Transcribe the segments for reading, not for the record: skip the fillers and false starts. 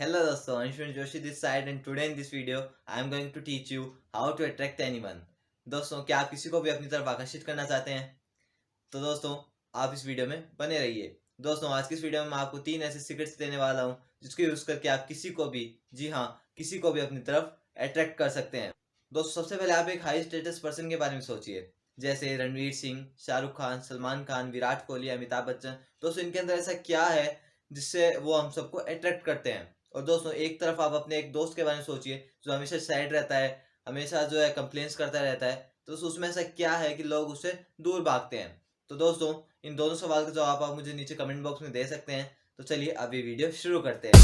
Hello दोस्तों, Anshul Joshi this side and today in this video I am going to teach you how to attract anyone। दोस्तों, क्या आप किसी को भी अपनी तरफ आकर्षित करना चाहते हैं? तो दोस्तों, आप इस वीडियो में बने रहिए। दोस्तों, आज की इस वीडियो में मैं आपको 3 ऐसे सीक्रेट्स देने वाला हूँ जिसको यूज़ करके आप किसी को भी, जी हाँ, किसी को भी अपनी तरफ अट्रैक्ट कर सकते हैं। दोस्तों, सबसे पहले आप एक हाई स्टेटस पर्सन के बारे में सोचिए, जैसे रणवीर सिंह, शाहरुख खान, सलमान खान, विराट कोहली, अमिताभ बच्चन। दोस्तों, इनके अंदर ऐसा क्या है जिससे वो हम सबको अट्रैक्ट करते हैं? और दोस्तों, एक तरफ आप अपने एक दोस्त के बारे में सोचिए जो हमेशा सैड रहता है, हमेशा जो है कंप्लेंट्स करता रहता है। तो उसमें ऐसा क्या है कि लोग उससे दूर भागते हैं? तो दोस्तों, इन दोनों सवाल का जवाब आप मुझे नीचे कमेंट बॉक्स में दे सकते हैं। तो चलिए अब ये वीडियो शुरू करते हैं।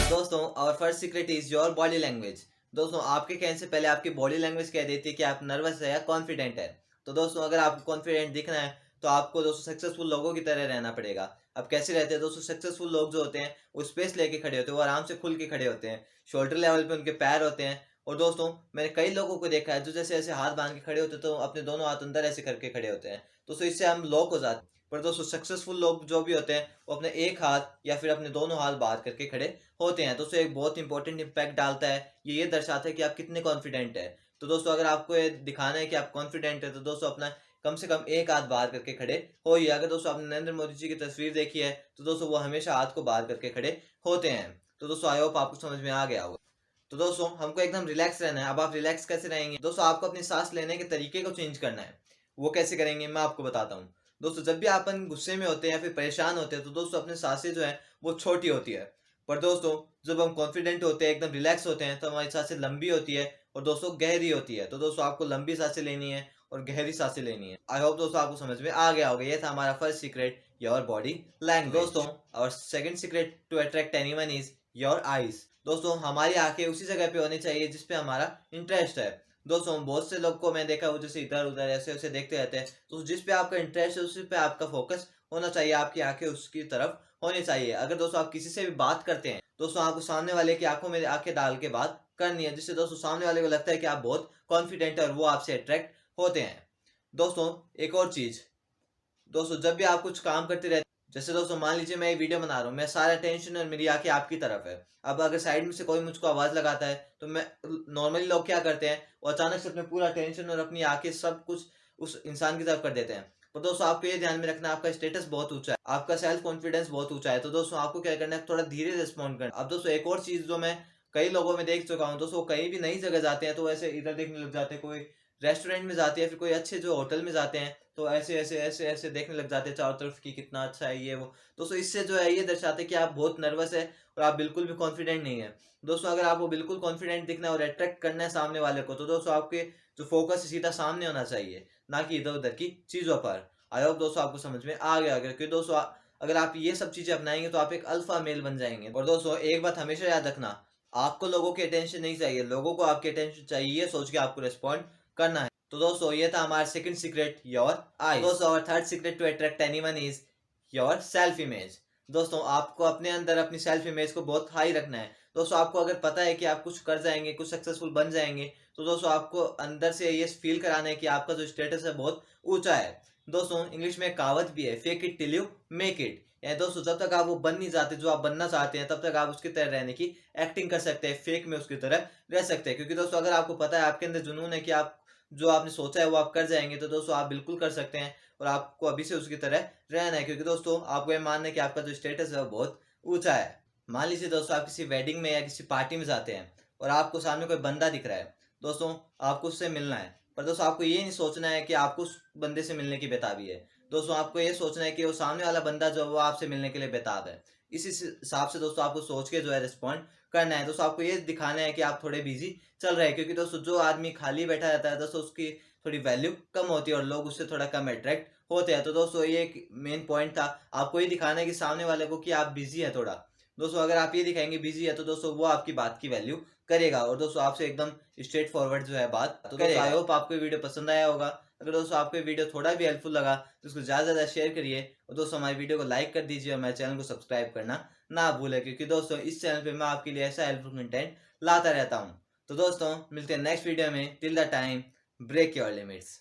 दोस्तों, our first secret is your body language. दोस्तों, आपके कहने से पहले आपकी बॉडी लैंग्वेज कह देती है कि आप नर्वस है या कॉन्फिडेंट है। तो दोस्तों, अगर आपको कॉन्फिडेंट दिखना है तो आपको दोस्तों सक्सेसफुल लोगों की तरह रहना पड़ेगा। अब कैसे रहते हैं दोस्तों? सक्सेसफुल लोग जो होते हैं वो स्पेस लेके खड़े होते हैं, वो आराम से खुल के खड़े होते हैं, शोल्डर लेवल पे उनके पैर होते हैं। और दोस्तों, मैंने कई लोगों को देखा है जो जैसे ऐसे हाथ बांध के खड़े होते हैं तो अपने दोनों हाथ अंदर ऐसे करके खड़े होते हैं। दोस्तों, इससे हम लॉक हो जाते हैं। पर दोस्तों, सक्सेसफुल लोग जो भी होते हैं वो अपने एक हाथ या फिर अपने दोनों हाथ बांध करके खड़े होते हैं। दोस्तों, एक बहुत इंपॉर्टेंट इम्पैक्ट डालता है, ये दर्शाता है कि आप कितने कॉन्फिडेंट है। तो दोस्तों, अगर आपको ये दिखाना है कि आप कॉन्फिडेंट है तो दोस्तों अपना कम से कम एक हाथ बाहर करके खड़े होइए। अगर दोस्तों आपने नरेंद्र मोदी जी की तस्वीर देखी है तो दोस्तों वो हमेशा हाथ को बाहर करके खड़े होते हैं। तो दोस्तों, आई होप आपको समझ में आ गया होगा। तो दोस्तों, हमको एकदम रिलैक्स रहना है। अब आप रिलैक्स कैसे रहेंगे? दोस्तों, आपको अपनी सांस लेने के तरीके को चेंज करना है। वो कैसे करेंगे मैं आपको बताता हूँ। दोस्तों, जब भी अपन गुस्से में होते हैं या फिर परेशान होते हैं तो दोस्तों अपनी सांसें जो है वो छोटी होती है। पर दोस्तों, जब हम कॉन्फिडेंट होते हैं, एकदम रिलैक्स होते हैं तो हमारी सांसें लंबी होती है और दोस्तों गहरी होती है। तो दोस्तों, आपको लंबी सांसें लेनी है और गहरी सांसें लेनी है। आई होप दोस्तों आपको समझ में आ गया होगा। ये था हमारा first secret, your body language. दोस्तों, और second secret to attract anyone is your eyes. दोस्तों, हमारी आंखें उसी जगह पे होनी चाहिए जिस पे हमारा इंटरेस्ट है। दोस्तों, बहुत से लोग को मैं देखा वो जैसे इधर उधर ऐसे ऐसे देखते रहते हैं। तो जिस पे आपका इंटरेस्ट है उसी पे आपका फोकस होना चाहिए, आपकी आंखें उसकी तरफ होनी चाहिए। अगर दोस्तों आप किसी से भी बात करते हैं दोस्तों, आपको सामने वाले की आंखों में आंखें डाल के बात करनी है, जिससे दोस्तों सामने वाले को लगता है कि आप बहुत कॉन्फिडेंट है और वो आपसे अट्रैक्ट होते हैं। दोस्तों, एक और चीज, दोस्तों जब भी आप कुछ काम करते रहते, जैसे दोस्तों मान लीजिए मैं एक वीडियो बना रहा हूँ, मैं सारा टेंशन और मेरी आंखें आपकी तरफ है। अब अगर साइड में से कोई मुझको आवाज लगाता है तो मैं, नॉर्मली लोग क्या करते हैं, वो अचानक से अपने पूरा टेंशन और अपनी आंखें सब कुछ उस इंसान की तरफ कर देते हैं। तो दोस्तों, आपको ये ध्यान में रखना है, आपका स्टेटस बहुत ऊंचा है, आपका सेल्फ कॉन्फिडेंस बहुत ऊंचा है। तो दोस्तों, आपको क्या करना है, थोड़ा धीरे रिस्पॉन्ड करना। अब दोस्तों, एक और चीज जो मैं कई लोगों में देख चुका हूँ, दोस्तों कहीं भी नई जगह जाते हैं तो ऐसे इधर देखने लग जाते हैं, कोई रेस्टोरेंट में जाते हैं, फिर कोई अच्छे जो होटल में जाते हैं तो ऐसे ऐसे ऐसे ऐसे देखने लग जाते हैं चारों तरफ की कितना अच्छा है ये वो। दोस्तों, इससे जो है ये दर्शाते हैं कि आप बहुत नर्वस है और आप बिल्कुल भी कॉन्फिडेंट नहीं है। दोस्तों, अगर आपको बिल्कुल कॉन्फिडेंट दिखना है और अट्रैक्ट करना है सामने वाले को तो दोस्तों आपके जो फोकस है सीधा सामने होना चाहिए, ना कि इधर उधर की चीजों पर। आई होप दोस्तों आपको समझ में आ गया होगा, क्योंकि दोस्तों अगर आप ये सब चीजें अपनाएंगे तो आप एक अल्फा मेल बन जाएंगे। और दोस्तों, एक बात हमेशा याद रखना, आपको लोगों की अटेंशन नहीं चाहिए, लोगों को आपकी अटेंशन चाहिए, ये सोच के आपको रिस्पॉन्ड करना है। तो दोस्तों, ये था हमारा सेकंड सीक्रेट, योर आईज। दोस्तों, और third secret to attract anyone is your self image. दोस्तों, आपको अपने अंदर अपनी सेल्फ इमेज को बहुत हाई रखना है। दोस्तों, आपको अगर पता है कि आप कुछ कर जाएंगे, कुछ सक्सेसफुल बन जाएंगे, तो दोस्तों आपको अंदर से ये फील कराना है कि आपका जो स्टेटस है बहुत ऊंचा है। दोस्तों, इंग्लिश में कहावत भी है, fake it till you make it. यानी दोस्तों, जब तक आप वो बन नहीं जाते जो आप बनना चाहते हैं तब तक आप उसकी तरह रहने की एक्टिंग कर सकते हैं, फेक में उसकी तरह रह सकते हैं। क्योंकि दोस्तों, अगर आपको पता है, आपके अंदर जुनून है कि आप जो आपने सोचा है वो आप कर जाएंगे, तो दोस्तों आप बिल्कुल कर सकते हैं और आपको अभी से उसकी तरह रहना है। क्योंकि दोस्तों, आपको ये मानना है कि आपका जो स्टेटस है वो बहुत ऊंचा है। मान लीजिए दोस्तों, आप किसी वेडिंग में या किसी पार्टी में जाते हैं और आपको सामने कोई बंदा दिख रहा है, दोस्तों आपको उससे मिलना है। पर दोस्तों, आपको ये नहीं सोचना है कि आपको उस बंदे से मिलने की बेताबी है। दोस्तों, आपको ये सोचना है कि वो सामने वाला बंदा जो है वो आपसे मिलने के लिए बेताब है। इसी हिसाब से दोस्तों आपको सोच के जो है रिस्पॉन्ड करना है। दोस्तों, आपको ये दिखाना है कि आप थोड़े बिजी चल रहे हैं। क्योंकि दोस्तों, जो आदमी खाली बैठा रहता है दोस्तों उसकी थोड़ी वैल्यू कम होती है और लोग उससे थोड़ा कम अट्रैक्ट होते हैं। तो दोस्तों, ये एक मेन पॉइंट था, आपको ये दिखाना है कि सामने वाले को कि आप बिजी है थोड़ा। दोस्तों, अगर आप ये दिखाएंगे बिजी है तो दोस्तों वो आपकी बात की वैल्यू करेगा और दोस्तों आपसे एकदम स्ट्रेट फॉरवर्ड जो है बात तो करेगा। आई होप आपको ये वीडियो पसंद आया होगा। अगर दोस्तों आपको ये वीडियो थोड़ा भी हेल्पफुल लगा तो उसको ज़्यादा से ज़्यादा शेयर करिए और दोस्तों हमारी वीडियो को लाइक कर दीजिए और मेरे चैनल को सब्सक्राइब करना ना भूलें। क्योंकि दोस्तों इस चैनल पे मैं आपके लिए ऐसा हेल्पफुल कंटेंट लाता रहता हूँ। तो दोस्तों, मिलते हैं नेक्स्ट वीडियो में। Till the time, break your limits.